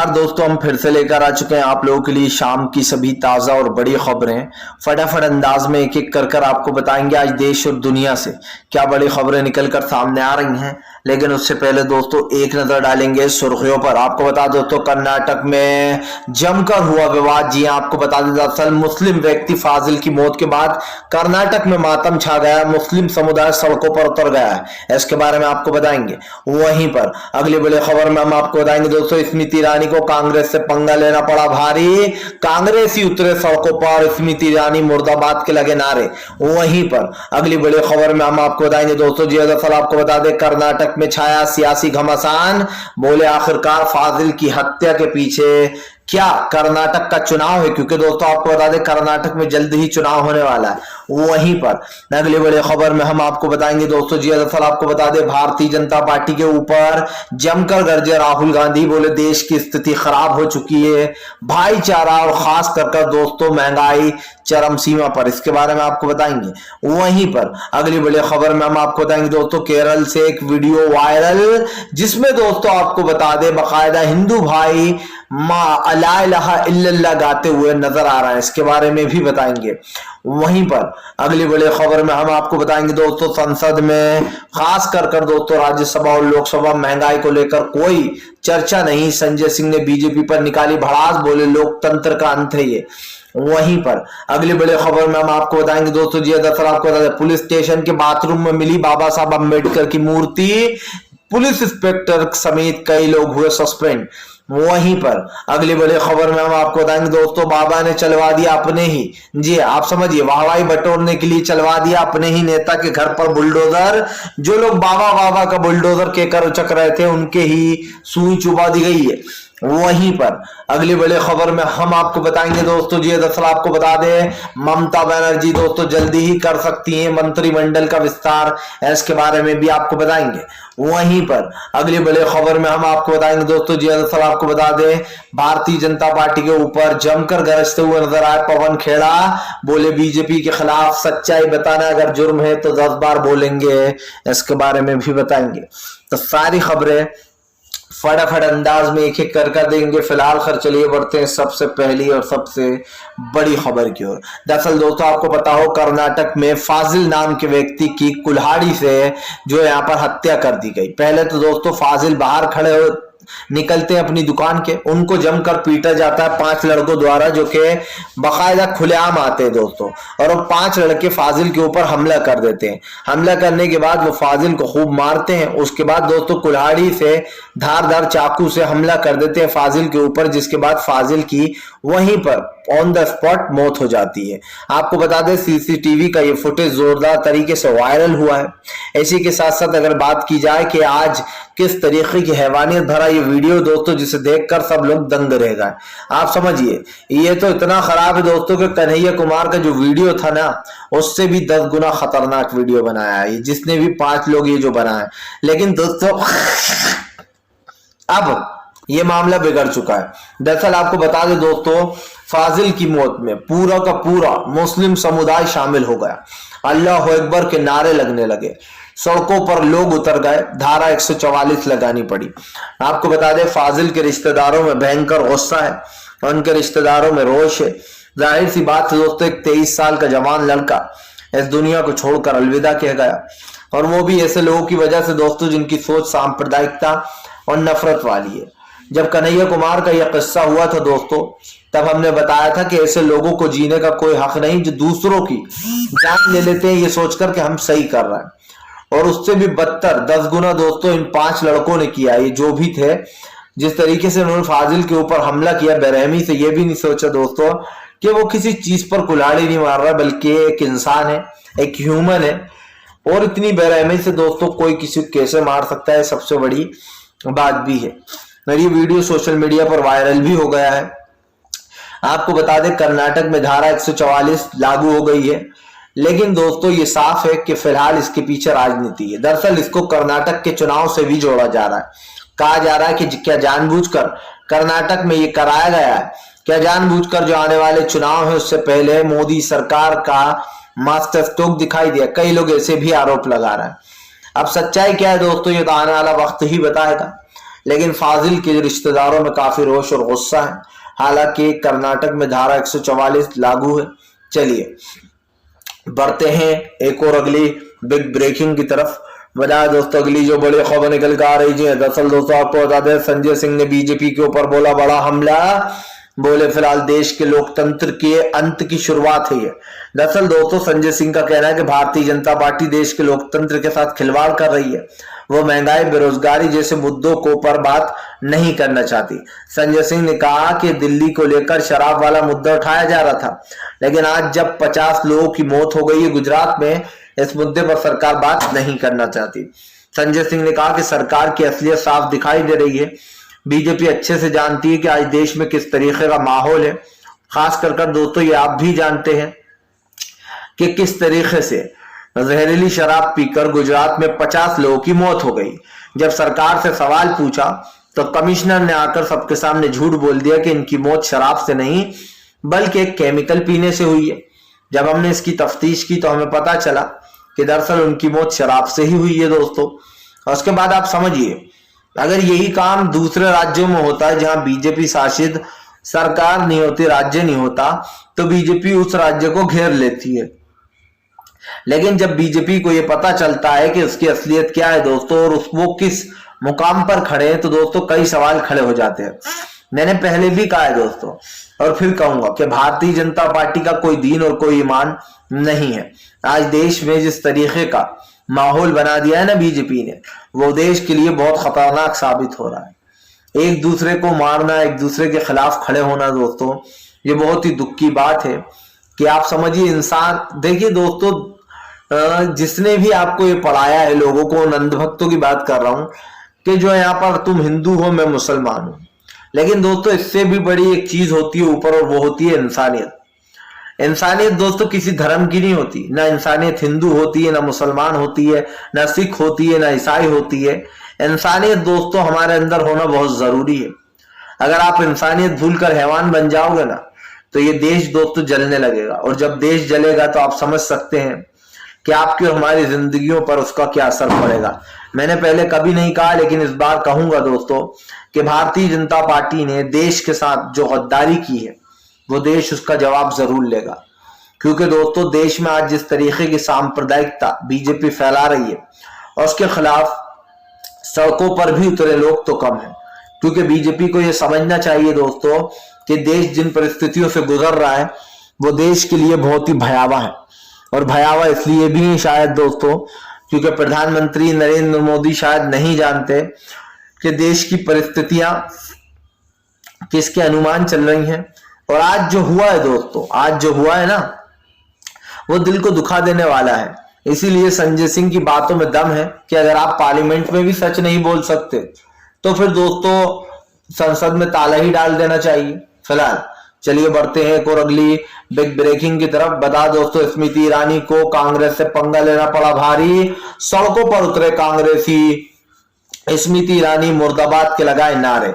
यार दोस्तों, हम फिर से लेकर आ चुके हैं आप लोगों के लिए शाम की सभी ताजा और बड़ी खबरें। फटाफट अंदाज में एक एक कर आपको बताएंगे आज देश और दुनिया से क्या बड़ी खबरें निकल कर सामने आ रही हैं। लेकिन उससे पहले दोस्तों एक नजर डालेंगे सुर्खियों पर। आपको बता दो दोस्तों, कर्नाटक में जमकर हुआ विवाद। जी हां, आपको बता दें दरअसल मुस्लिम व्यक्ति फाजिल की मौत के बाद कर्नाटक में मातम छा गया। मुस्लिम समुदाय सड़कों पर उतर गया है, इसके बारे में आपको बताएंगे। वहीं पर अगली बड़ी खबर में हम आपको बताएंगे दोस्तों, स्मृति ईरानी को कांग्रेस से पंगा लेना पड़ा भारी। कांग्रेसी उतरे सड़कों पर, स्मृति ईरानी मुर्दाबाद के लगे नारे। वहीं पर अगली बड़ी खबर में हम आपको बताएंगे दोस्तों, जी दरअसल आपको बता दें कर्नाटक में छाया सियासी घमासान। बोले आखिरकार फाजिल की हत्या के पीछे क्या कर्नाटक का चुनाव है, क्योंकि दोस्तों आपको बता दें कर्नाटक में जल्द ही चुनाव होने वाला है। वहीं पर अगली बड़ी खबर में हम आपको बताएंगे दोस्तों, जी दरअसल आपको बता दें भारतीय जनता पार्टी के ऊपर जमकर गरजे राहुल गांधी। बोले देश की स्थिति खराब हो चुकी है, भाईचारा और खास कर दोस्तों महंगाई चरम सीमा पर, इसके बारे में आपको बताएंगे। वहीं पर अगली बड़ी खबर में हम आपको बताएंगे दोस्तों, केरल से एक वीडियो वायरल जिसमें दोस्तों आपको बता दें बाकायदा हिंदू भाई मां ला इलाहा इल्लल्लाह गाते हुए नजर आ रहा है, इसके बारे में भी बताएंगे। वहीं पर अगली बड़ी खबर में हम आपको बताएंगे दोस्तों, संसद में खास कर दोस्तों राज्यसभा और लोकसभा महंगाई को लेकर कोई चर्चा नहीं। संजय सिंह ने बीजेपी पर निकाली भड़ास, बोले लोकतंत्र का अंत है ये। वहीं पर अगली बड़ी खबर में हम आपको बताएंगे दोस्तों, जी दरअसल आपको बता दें पुलिस स्टेशन के बाथरूम में मिली बाबा साहब अम्बेडकर की मूर्ति। पुलिस इंस्पेक्टर समेत कई लोग हुए सस्पेंड। वहीं पर अगली बड़ी खबर में हम आपको बताएंगे दोस्तों, बाबा ने चलवा दिया अपने ही, जी आप समझिए वाहवाही बटोरने के लिए चलवा दिया अपने ही नेता के घर पर बुलडोजर। जो लोग बाबा बाबा का बुलडोजर के कर उचक रहे थे उनके ही सुई चुबा दी गई है। वहीं पर अगली बड़ी खबर में हम आपको बताएंगे दोस्तों, जी दरअसल आपको बता दें ममता बनर्जी दोस्तों जल्दी ही कर सकती हैं मंत्रिमंडल का विस्तार, इसके बारे में भी आपको बताएंगे। वहीं पर अगली बड़ी खबर में हम आपको बताएंगे दोस्तों, जी दरअसल आपको बता दें भारतीय जनता पार्टी के ऊपर जमकर गरजते हुए नजर आए पवन खेड़ा। बोले बीजेपी के खिलाफ सच्चाई बताना अगर जुर्म है तो 10 बार बोलेंगे, इसके बारे में भी बताएंगे। तो सारी खबरें फटाफट अंदाज में एक एक कर देंगे। फिलहाल खैर चलिए बढ़ते हैं सबसे पहली और सबसे बड़ी खबर की ओर। दरअसल दोस्तों आपको पता हो कर्नाटक में फाजिल नाम के व्यक्ति की कुल्हाड़ी से जो यहाँ पर हत्या कर दी गई। पहले तो दोस्तों फाजिल बाहर खड़े हो निकलते हैं अपनी दुकान के, उनको जमकर पीटा जाता है 5 लड़कों द्वारा जो कि बाकायदा खुलेआम आते हैं दोस्तों, और वो 5 लड़के फाजिल के ऊपर हमला कर देते हैं। हमला करने के बाद वो फाजिल को खूब मारते हैं। उसके बाद दोस्तों कुल्हाड़ी से धारदार चाकू से हमला कर देते हैं फाजिल के ऊपर, जिसके बाद फाजिल की वहीं पर ऑन द स्पॉट मौत हो जाती है। आपको बता दें सीसीटीवी का ये फुटेज जोरदार तरीके से वायरल हुआ है। इसी के साथ साथ अगर बात की जाए कि आज किस तरीके की हैवानियत भरा ये वीडियो दोस्तों जिसे देखकर सब लोग दंग रह गए। आप समझिए ये तो इतना खराब है दोस्तों कि कन्हैया कुमार का जो वीडियो था ना उससे भी 10 गुना खतरनाक वीडियो बनाया है जिसने भी 5 लोग ये जो बनाए। लेकिन दोस्तों अब ये मामला बिगड़ चुका है। दरअसल आपको बता दें दोस्तों फाजिल की मौत में पूरा का पूरा मुस्लिम समुदाय शामिल हो गया। अल्लाह अकबर के नारे लगने लगे, सड़कों पर लोग उतर गए, धारा 144 लगानी पड़ी। आपको बता दें फाजिल के रिश्तेदारों में भयंकर गुस्सा है, उनके रिश्तेदारों में रोष है। जाहिर सी बात है दोस्तों एक 23 साल का जवान लड़का इस दुनिया को छोड़कर अलविदा कह गया, और वो भी ऐसे लोगों की वजह से दोस्तों जिनकी सोच सांप्रदायिकता और नफरत वाली है। जब कन्हैया कुमार का यह किस्सा हुआ था दोस्तों तब हमने बताया था कि ऐसे लोगों को जीने का कोई हक नहीं जो दूसरों की जान ले लेते हैं ये सोचकर कि हम सही कर रहे हैं, और उससे भी बदतर 10 गुना दोस्तों इन 5 लड़कों ने किया। ये जो भी थे जिस तरीके से उन्होंने फाजिल के ऊपर हमला किया बेरहमी से, ये भी नहीं सोचा दोस्तों कि वो किसी चीज पर कुल्हाड़ी नहीं मार रहा बल्कि एक इंसान है, एक ह्यूमन है, और इतनी बेरहमी से दोस्तों कोई किसी को कैसे मार सकता है सबसे बड़ी बात भी है। और ये वीडियो सोशल मीडिया पर वायरल भी हो गया है। आपको बता दें कर्नाटक में धारा 144 लागू हो गई है, लेकिन दोस्तों ये साफ है कि फिलहाल इसके पीछे राजनीति है। दरअसल इसको कर्नाटक के चुनाव से भी जोड़ा जा रहा है। कहा जा रहा है कि क्या जानबूझकर कर्नाटक में ये कराया गया है, क्या जानबूझकर जो आने वाले चुनाव है उससे पहले मोदी सरकार का मास्टर स्ट्रोक दिखाई दिया। कई लोग ऐसे भी आरोप लगा रहे हैं। अब सच्चाई क्या है दोस्तों ये तो आने वाला वक्त ही बताएगा। लेकिन फाजिल के रिश्तेदारों में काफी रोष और गुस्सा है। हालांकि कर्नाटक में धारा 144 लागू है। चलिए बढ़ते हैं एक और अगली बिग ब्रेकिंग की तरफ। बता दोस्तों अगली जो बड़ी खबर निकल कर आ रही है, दरअसल दोस्तों आपको बता दें संजय सिंह ने बीजेपी के ऊपर बोला बड़ा हमला। बोले फिलहाल देश के लोकतंत्र के अंत की शुरुआत है ये। दरअसल दोस्तों संजय सिंह का कहना है कि भारतीय जनता पार्टी देश के लोकतंत्र के साथ खिलवाड़ कर रही है। वो महंगाई बेरोजगारी जैसे मुद्दों को पर बात नहीं करना चाहती। संजय सिंह ने कहा कि दिल्ली को लेकर शराब वाला मुद्दा उठाया जा रहा था, लेकिन आज जब 50 लोगों की मौत हो गई है गुजरात में, इस मुद्दे पर सरकार बात नहीं करना चाहती। संजय सिंह ने कहा कि सरकार की असलियत साफ दिखाई दे रही है। बीजेपी अच्छे से जानती है कि आज देश में किस तरीके का माहौल है। खास कर दोस्तों ये आप भी जानते हैं कि किस तरीके से जहरीली शराब पीकर गुजरात में 50 लोगों की मौत हो गई। जब सरकार से सवाल पूछा तो कमिश्नर ने आकर सबके सामने झूठ बोल दिया कि इनकी मौत शराब से नहीं बल्कि एक केमिकल पीने से हुई है। जब हमने इसकी तफ्तीश की तो हमें पता चला कि दरअसल उनकी मौत शराब से ही हुई है दोस्तों। और उसके बाद आप समझिए अगर यही काम दूसरे राज्यों में होता है जहां बीजेपी शासित सरकार नहीं होती, राज्य नहीं होता, तो बीजेपी उस राज्य को घेर लेती है। लेकिन जब बीजेपी को यह पता चलता है कि उसकी असलियत क्या है दोस्तों और वो किस मुकाम पर खड़े हैं, तो दोस्तों कई सवाल खड़े हो जाते हैं। मैंने पहले भी कहा है दोस्तों और फिर कहूंगा कि भारतीय जनता पार्टी का कोई दीन और कोई ईमान नहीं है। आज देश में जिस तरीके का माहौल बना दिया है ना बीजेपी ने, वो देश के लिए बहुत खतरनाक साबित हो रहा है। एक दूसरे को मारना, एक दूसरे के खिलाफ खड़े होना दोस्तों, ये बहुत ही दुख की बात है कि आप समझिए इंसान, देखिए दोस्तों जिसने भी आपको ये पढ़ाया है लोगों को, अंधभक्तों की बात कर रहा हूं कि जो यहाँ पर तुम हिंदू हो मैं मुसलमान हूं, लेकिन दोस्तों इससे भी बड़ी एक चीज होती है ऊपर और वो होती है इंसानियत। इंसानियत दोस्तों किसी धर्म की नहीं होती, ना इंसानियत हिंदू होती है, ना मुसलमान होती है, ना सिख होती है, ना ईसाई होती है। इंसानियत दोस्तों हमारे अंदर होना बहुत जरूरी है। अगर आप इंसानियत भूलकर हैवान बन जाओगे ना तो ये देश दोस्तों जलने लगेगा, और जब देश जलेगा तो आप समझ सकते हैं कि आपकी और हमारी जिंदगियों पर उसका क्या असर पड़ेगा। मैंने पहले कभी नहीं कहा लेकिन इस बार कहूंगा दोस्तों कि भारतीय जनता पार्टी ने देश के साथ जो गद्दारी की है वो देश उसका जवाब जरूर लेगा। क्योंकि दोस्तों देश में आज जिस तरीके की सांप्रदायिकता बीजेपी फैला रही है और उसके खिलाफ सड़कों पर भी उतरे लोग तो कम है। क्योंकि बीजेपी को यह समझना चाहिए दोस्तों कि देश जिन परिस्थितियों से गुजर रहा है वो देश के लिए बहुत ही भयावह है। और भयावह इसलिए भी शायद दोस्तों क्योंकि प्रधानमंत्री नरेंद्र मोदी शायद नहीं जानते कि देश की परिस्थितियां किसके अनुमान चल रही हैं। और आज जो हुआ है दोस्तों, आज जो हुआ है ना वो दिल को दुखा देने वाला है। इसीलिए संजय सिंह की बातों में दम है कि अगर आप पार्लियामेंट में भी सच नहीं बोल सकते तो फिर दोस्तों संसद में ताला ही डाल देना चाहिए। फिलहाल चलिए बढ़ते हैं एक और अगली बिग ब्रेकिंग की तरफ। बता दोस्तों स्मृति ईरानी को कांग्रेस से पंगा लेना पड़ा भारी, सड़कों पर उतरे कांग्रेसी, स्मृति ईरानी मुर्दाबाद के लगाए नारे।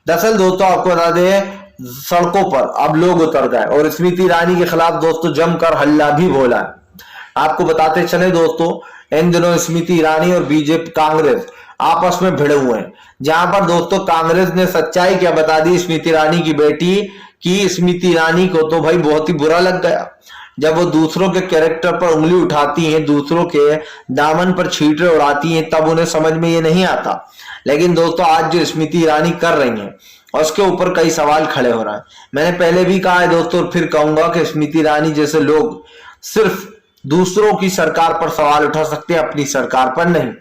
दरअसल दोस्तों आपको बता दें सड़कों पर अब लोग उतर गए और स्मृति ईरानी के खिलाफ दोस्तों जमकर हल्ला भी बोला है। आपको बताते चले दोस्तों इन दिनों स्मृति ईरानी और बीजेपी कांग्रेस आपस में भिड़े हुए हैं, जहां पर दोस्तों कांग्रेस ने सच्चाई क्या बता दी स्मृति ईरानी की बेटी की। स्मृति ईरानी को तो भाई बहुत ही बुरा लग गया जब वो दूसरों के कैरेक्टर पर उंगली उठाती हैं, दूसरों के दामन पर छींटे उड़ाती हैं, तब उन्हें समझ में ये नहीं आता। लेकिन दोस्तों आज जो स्मृति ईरानी कर रही हैं और उसके ऊपर कई सवाल खड़े हो रहे हैं। मैंने पहले भी कहा है दोस्तों और फिर कहूंगा कि स्मृति ईरानी जैसे लोग सिर्फ दूसरों की सरकार पर सवाल उठा सकते हैं, अपनी सरकार पर नहीं।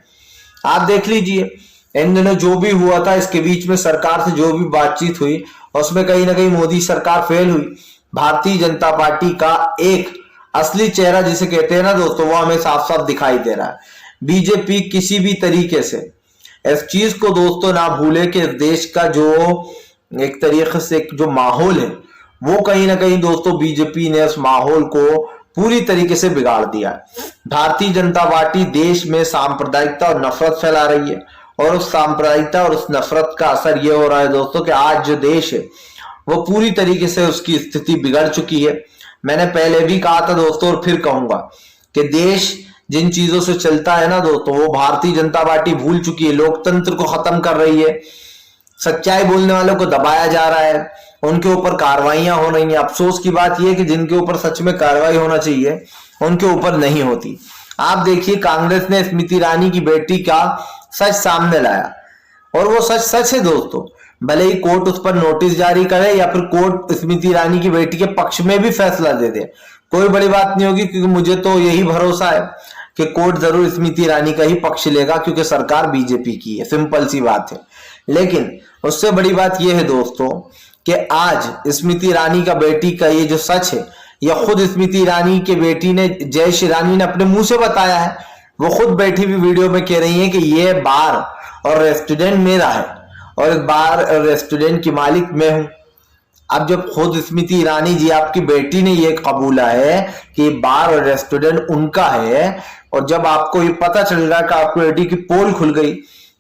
आप देख लीजिए इन दिनों जो भी हुआ था, इसके बीच में सरकार से जो भी बातचीत हुई उसमें कहीं ना कहीं मोदी सरकार फेल हुई। भारतीय जनता पार्टी का एक असली चेहरा जिसे कहते हैं ना दोस्तों वो हमें साफ साफ दिखाई दे रहा है। बीजेपी किसी भी तरीके से इस चीज को दोस्तों ना भूले कि देश का जो एक तरीके से जो माहौल है वो कहीं ना कहीं दोस्तों बीजेपी ने उस माहौल को पूरी तरीके से बिगाड़ दिया है। भारतीय जनता पार्टी देश में सांप्रदायिकता और नफरत फैला रही है और उस सांप्रदायिकता और उस नफरत का असर ये हो रहा है दोस्तों कि आज जो देश है वो पूरी तरीके से उसकी स्थिति बिगड़ चुकी है। मैंने पहले भी कहा था दोस्तों और फिर कहूंगा कि देश जिन चीजों से चलता है ना दोस्तों वो भारतीय जनता पार्टी भूल चुकी है। लोकतंत्र को खत्म कर रही है, सच्चाई बोलने वालों को दबाया जा रहा है, उनके ऊपर कार्रवाइयां हो रही हैं। अफसोस की बात यह है कि जिनके ऊपर सच में कार्रवाई होना चाहिए उनके ऊपर नहीं होती। आप देखिए, कांग्रेस ने स्मृति ईरानी की बेटी का सच सामने लाया और वो सच सच है दोस्तों। भले ही कोर्ट उस पर नोटिस जारी करे या फिर कोर्ट स्मृति ईरानी की बेटी के पक्ष में भी फैसला दे दे, कोई बड़ी बात नहीं होगी, क्योंकि मुझे तो यही भरोसा है कि कोर्ट जरूर स्मृति ईरानी का ही पक्ष लेगा, क्योंकि सरकार बीजेपी की है। सिंपल सी बात है। लेकिन उससे बड़ी बात यह है दोस्तों कि आज स्मृति ईरानी का बेटी का ये जो सच है, यह खुद स्मृति ईरानी के बेटी ने, जयेश ईरानी ने अपने मुंह से बताया है। वो खुद बैठी हुई वीडियो में कह रही है कि ये बार और रेस्टोरेंट मेरा है और इस बार और रेस्टोरेंट की मालिक मैं हूं। अब जब खुद स्मृति ईरानी जी, आपकी बेटी ने ये कबूला है कि बार और रेस्टोरेंट उनका है, और जब आपको ये पता चल रहा है कि आपकी बेटी की पोल खुल गई,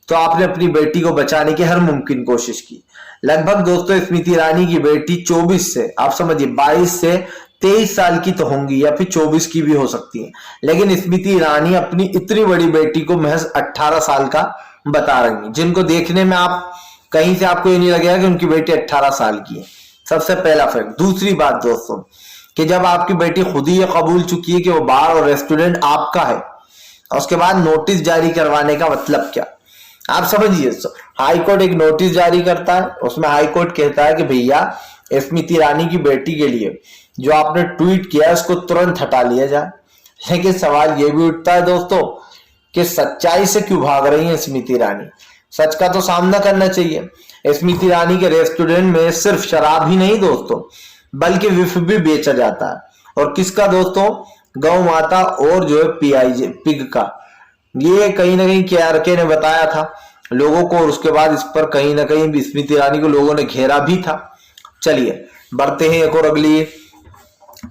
तो आपने अपनी बेटी को बचाने की हर मुमकिन कोशिश की। लगभग दोस्तों स्मृति ईरानी की बेटी 24 से, आप समझिए 22 से 23 साल की तो होंगी, या फिर 24 की भी हो सकती है, लेकिन स्मृति ईरानी अपनी इतनी बड़ी बेटी को महज 18 साल का बता रही है, जिनको देखने में आप कहीं से आपको ये नहीं लगेगा कि उनकी बेटी 18 साल की है। सबसे पहला फैक्ट। दूसरी बात दोस्तों, कि जब आपकी बेटी खुद ही ये कबूल चुकी है कि वो बार और रेस्टोरेंट आपका है, उसके बाद नोटिस जारी करवाने का मतलब क्या? आप समझिए, हाई कोर्ट एक नोटिस जारी करता है, उसमें हाई कोर्ट कहता है कि भैया स्मृति ईरानी की बेटी के लिए जो आपने ट्वीट किया उसको तुरंत हटा लिया जाए। लेकिन सवाल यह भी उठता है दोस्तों कि सच्चाई से क्यों भाग रही है स्मृति ईरानी? सच का तो सामना करना चाहिए। स्मृति ईरानी के रेस्टोरेंट में सिर्फ शराब ही नहीं दोस्तों, बल्कि विफ भी बेचा जाता है। और किसका दोस्तों? गौ माता और जो है पीआईजे पिग का। ये कहीं ना कहीं केआरके ने बताया था लोगों को, और उसके बाद इस पर कहीं ना कहीं स्मृति ईरानी को लोगों ने घेरा भी था। चलिए बढ़ते हैं एक और अगली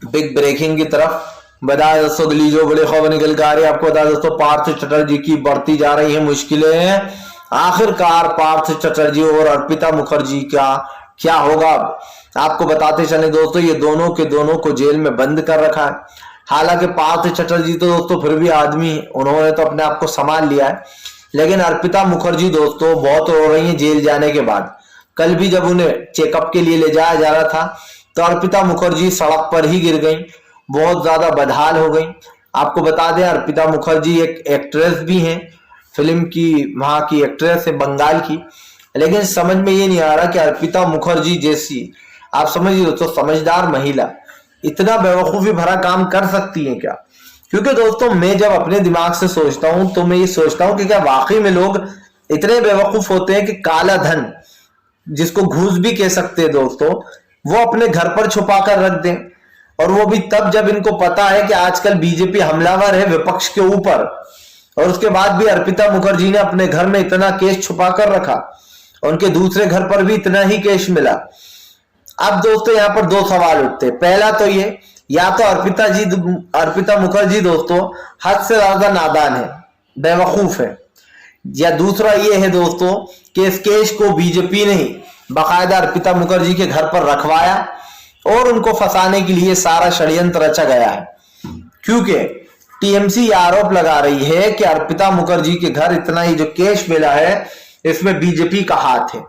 बिग ब्रेकिंग की तरफ। बता दोस्तों, अगली जो बड़ी खबर निकल के आ रही है, आपको बता दोस्तों, पार्थ चटर्जी की बढ़ती जा रही है मुश्किलें। आखिरकार पार्थ चटर्जी और अर्पिता मुखर्जी का क्या होगा? आपको बताते चले दोस्तों, ये दोनों के दोनों को जेल में बंद कर रखा है। हालांकि पार्थ चटर्जी तो दोस्तों फिर भी आदमी, उन्होंने तो अपने आप को संभाल लिया है, लेकिन अर्पिता मुखर्जी दोस्तों बहुत रो रही है जेल जाने के बाद। कल भी जब उन्हें चेकअप के लिए ले जाया जा रहा था तो अर्पिता मुखर्जी सड़क पर ही गिर गई, बहुत ज्यादा बदहाल हो गई। आपको बता दें, अर्पिता मुखर्जी एक एक्ट्रेस भी हैं, फिल्म की वहां की एक्ट्रेस है, बंगाल की। लेकिन समझ में ये नहीं आ रहा कि अर्पिता मुखर्जी जैसी, आप समझिए दोस्तों, समझदार महिला इतना बेवकूफी भरा काम कर सकती है क्या? क्योंकि दोस्तों मैं जब अपने दिमाग से सोचता हूं तो मैं ये सोचता हूं कि क्या वाकई में लोग इतने बेवकूफ होते हैं कि काला धन, जिसको घूस भी कह सकते हैं दोस्तों, वो अपने घर पर छुपा कर रख दें, और वो भी तब जब इनको पता है कि आजकल बीजेपी हमलावर है विपक्ष के ऊपर, और उसके बाद भी अर्पिता मुखर्जी ने अपने घर में इतना केस छुपा कर रखा, उनके दूसरे घर पर भी इतना ही केस मिला। अब दोस्तों यहाँ पर दो सवाल उठते हैं। पहला तो ये, या तो अर्पिता मुखर्जी दोस्तों हद से ज्यादा नादान है, बेवकूफ है, या दूसरा ये है दोस्तों कि इस केस को बीजेपी ने ही बाकायदा अर्पिता मुखर्जी के घर पर रखवाया और उनको फंसाने के लिए सारा षड्यंत्र रचा गया है। क्योंकि टीएमसी आरोप लगा रही है कि अर्पिता मुखर्जी के घर इतना ही जो केस मिला है इसमें बीजेपी का हाथ है,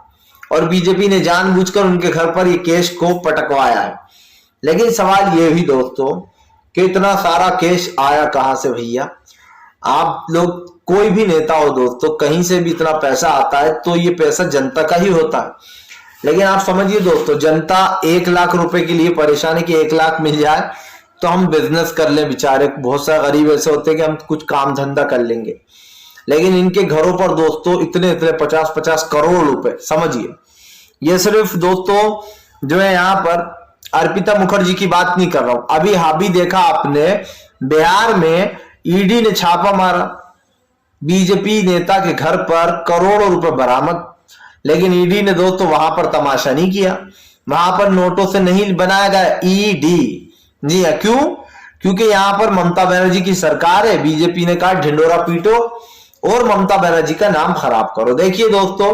और बीजेपी ने जानबूझकर उनके घर पर ये केस को पटकवाया है। लेकिन सवाल ये भी दोस्तों कि इतना सारा केस आया कहां से भैया? आप लोग, कोई भी नेता हो दोस्तों, कहीं से भी इतना पैसा आता है तो ये पैसा जनता का ही होता है। लेकिन आप समझिए दोस्तों, जनता 1 लाख रुपए के लिए परेशान है कि 1 लाख मिल जाए तो हम बिजनेस कर लें। बेचारे बहुत सारे गरीब ऐसे होते हैं कि हम कुछ काम धंधा कर लेंगे, लेकिन इनके घरों पर दोस्तों इतने इतने 50-50 करोड़ रुपए, समझिए। ये सिर्फ दोस्तों जो है यहाँ पर अर्पिता मुखर्जी की बात नहीं कर रहा हूं, अभी हावी देखा आपने, बिहार में ईडी ने छापा मारा बीजेपी नेता के घर पर, करोड़ों रुपए बरामद। लेकिन ईडी ने दोस्तों वहां पर तमाशा नहीं किया, वहां पर नोटों से नहीं बनाया गया ईडी। जी हाँ, क्यों? क्योंकि यहां पर ममता बनर्जी की सरकार है, बीजेपी ने कहा ढिंडोरा पीटो और ममता बनर्जी का नाम खराब करो। देखिए दोस्तों,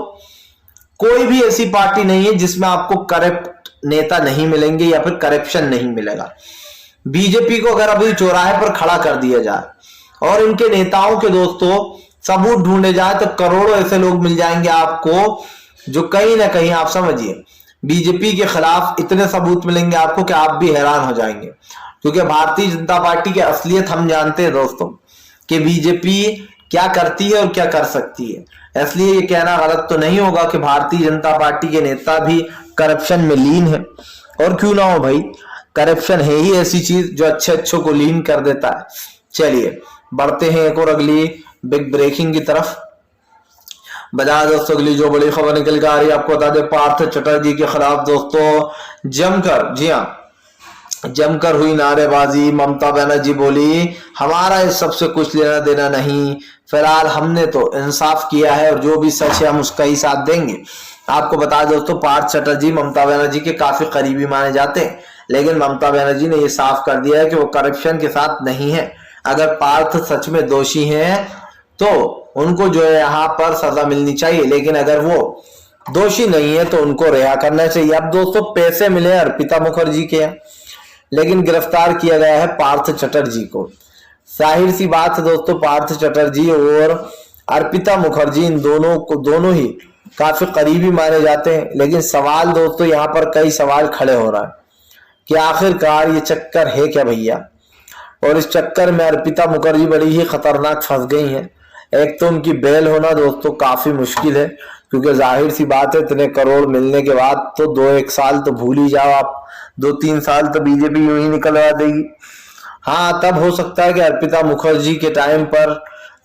कोई भी ऐसी पार्टी नहीं है जिसमें आपको करप्ट नेता नहीं मिलेंगे या फिर करप्शन नहीं मिलेगा। बीजेपी को अगर अभी चौराहे पर खड़ा कर दिया जाए और इनके नेताओं के दोस्तों सबूत ढूंढे जाए तो करोड़ों ऐसे लोग मिल जाएंगे आपको जो कहीं ना कहीं आप समझिए बीजेपी के खिलाफ इतने सबूत मिलेंगे आपको कि आप भी हैरान हो जाएंगे, क्योंकि भारतीय जनता पार्टी की असलियत हम जानते हैं दोस्तों कि बीजेपी क्या करती है और क्या कर सकती है। इसलिए ये कहना गलत तो नहीं होगा कि भारतीय जनता पार्टी के नेता भी करप्शन में लीन है, और क्यों ना हो भाई, करप्शन है ही ऐसी चीज जो अच्छे अच्छों को लीन कर देता है। चलिए बढ़ते हैं एक और अगली बिग ब्रेकिंग की तरफ। बता दोस्तों अगली जो बड़ी खबर निकल के आ रही है आपको बता दें, पार्थ चटर्जी के खिलाफ दोस्तों जमकर, जी हाँ जमकर हुई नारेबाजी। ममता बनर्जी बोली हमारा इस सबसे कुछ लेना देना नहीं, फिलहाल हमने तो इंसाफ किया है और जो भी सच है हम उसका ही साथ देंगे। आपको बता दो दोस्तों पार्थ चटर्जी ममता बनर्जी के काफी करीबी माने जाते हैं, लेकिन ममता बनर्जी ने यह साफ कर दिया है कि वो करप्शन के साथ नहीं है। अगर पार्थ सच में दोषी हैं तो उनको जो है यहाँ पर सजा मिलनी चाहिए, लेकिन अगर वो दोषी नहीं है तो उनको रिहा करना चाहिए। अब दोस्तों पैसे मिले अर्पिता मुखर्जी के, लेकिन गिरफ्तार किया गया है पार्थ चटर्जी को। जाहिर सी बात है दोस्तों पार्थ चटर्जी और अर्पिता मुखर्जी इन दोनों ही काफी करीबी माने जाते हैं, लेकिन सवाल दोस्तों यहाँ पर कई सवाल खड़े हो रहा है कि आखिरकार ये चक्कर है क्या भैया, और इस चक्कर में अर्पिता मुखर्जी बड़ी ही खतरनाक फंस गई हैं। एक तो उनकी बेल होना दोस्तों काफी मुश्किल है, क्योंकि जाहिर सी बात है इतने करोड़ मिलने के बाद तो 2-1 साल तो भूल ही जाओ आप, 2-3 साल तो बीजेपी यूं ही निकलवा देगी। हाँ तब हो सकता है कि अर्पिता मुखर्जी के टाइम पर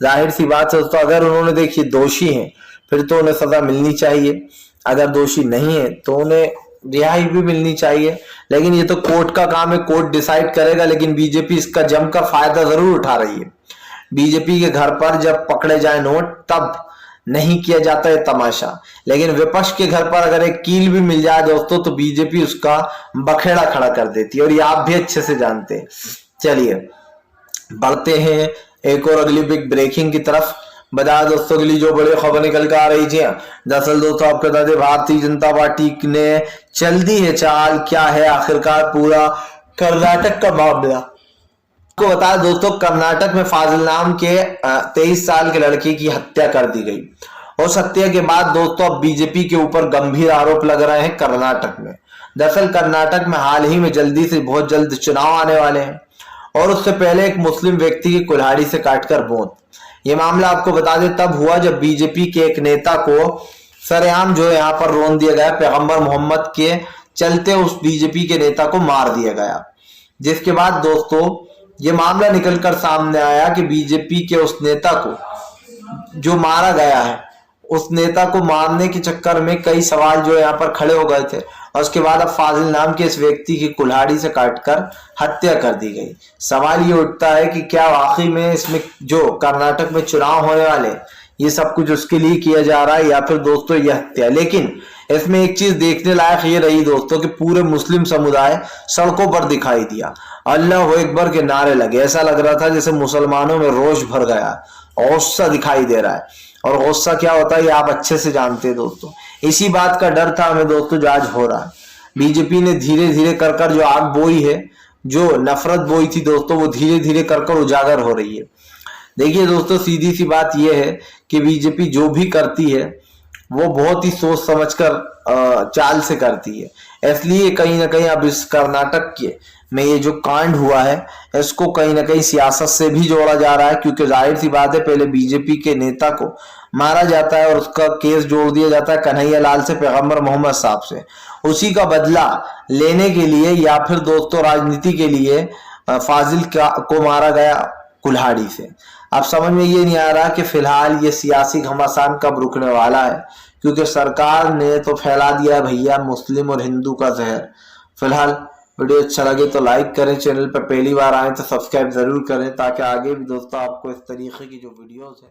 जाहिर सी बात है दोस्तों अगर उन्होंने देखिए दोषी हैं फिर तो उन्हें सजा मिलनी चाहिए, अगर दोषी नहीं है तो उन्हें रिहाई भी मिलनी चाहिए। लेकिन ये तो कोर्ट का काम है, कोर्ट डिसाइड करेगा, लेकिन बीजेपी इसका जमकर फायदा जरूर उठा रही है। बीजेपी के घर पर जब पकड़े जाए नोट तब नहीं किया जाता है तमाशा, लेकिन विपक्ष के घर पर अगर एक कील भी मिल जाए दोस्तों तो बीजेपी उसका बखेड़ा खड़ा कर देती है, और ये आप भी अच्छे से जानते हैं। चलिए बढ़ते हैं एक और अगली बिग ब्रेकिंग की तरफ। बता दोस्तों अगली जो बड़ी खबर निकल कर आ रही थी, दरअसल दोस्तों आपको बता दें भारतीय जनता पार्टी ने चल दी है चाल, क्या है आखिरकार पूरा कर्नाटक का मामला। को बता दोस्तों कर्नाटक में फाजिल नाम के 23 साल के लड़के की हत्या कर दी गई, और उस हत्या के बाद दोस्तों अब बीजेपी के ऊपर गंभीर आरोप लग रहे हैं कर्नाटक में। दरअसल कर्नाटक में हाल ही में बहुत जल्द चुनाव आने वाले हैं, और उससे पहले एक मुस्लिम व्यक्ति की कुल्हाड़ी से काटकर मौत। ये मामला आपको बता दें तब हुआ जब बीजेपी के एक नेता को सरेआम जो है यहाँ पर रोन दिया गया, पैगंबर मोहम्मद के चलते उस बीजेपी के नेता को मार दिया गया। जिसके बाद दोस्तों ये मामला निकलकर सामने आया कि बीजेपी के उस नेता को जो मारा गया है, उस नेता को मारने के चक्कर में कई सवाल जो यहाँ पर खड़े हो गए थे, और उसके बाद अब फाजिल नाम के इस व्यक्ति की कुल्हाड़ी से काटकर हत्या कर दी गई। सवाल ये उठता है कि क्या वाकई में इसमें जो कर्नाटक में चुनाव होने वाले ये सब कुछ उसके लिए किया जा रहा है या फिर दोस्तों यह हत्या। लेकिन इसमें एक चीज देखने लायक ये रही दोस्तों कि पूरे मुस्लिम समुदाय सड़कों पर दिखाई दिया, अल्लाह अकबर के नारे लगे, ऐसा लग रहा था जैसे मुसलमानों में रोष भर गया, गुस्सा दिखाई दे रहा है। और गुस्सा क्या होता है ये आप अच्छे से जानते हैं दोस्तों। इसी बात का डर था हमें दोस्तों जो आज हो रहा है। बीजेपी ने धीरे धीरे कर जो आग बोई है, जो नफरत बोई थी दोस्तों, वो धीरे धीरे कर उजागर हो रही है। देखिए दोस्तों सीधी सी बात यह है कि बीजेपी जो भी करती है वो बहुत ही सोच समझकर चाल से करती है। इसलिए कहीं ना कहीं अब इस कर्नाटक के में ये जो कांड हुआ है इसको कहीं ना कहीं सियासत से भी जोड़ा जा रहा है, क्योंकि जाहिर सी बात है पहले बीजेपी के नेता को मारा जाता है और उसका केस जोड़ दिया जाता है कन्हैया लाल से, पैगंबर मोहम्मद साहब से। उसी का बदला लेने के लिए या फिर दोस्तों राजनीति के लिए फाजिल को मारा गया कुल्हाड़ी से। अब समझ में ये नहीं आ रहा कि फिलहाल ये सियासी घमासान कब रुकने वाला है, क्योंकि सरकार ने तो फैला दिया भैया मुस्लिम और हिंदू का जहर। फिलहाल वीडियो अच्छा लगे तो लाइक करें, चैनल पर पहली बार आए तो सब्सक्राइब जरूर करें, ताकि आगे भी दोस्तों आपको इस तरीके की जो वीडियोस है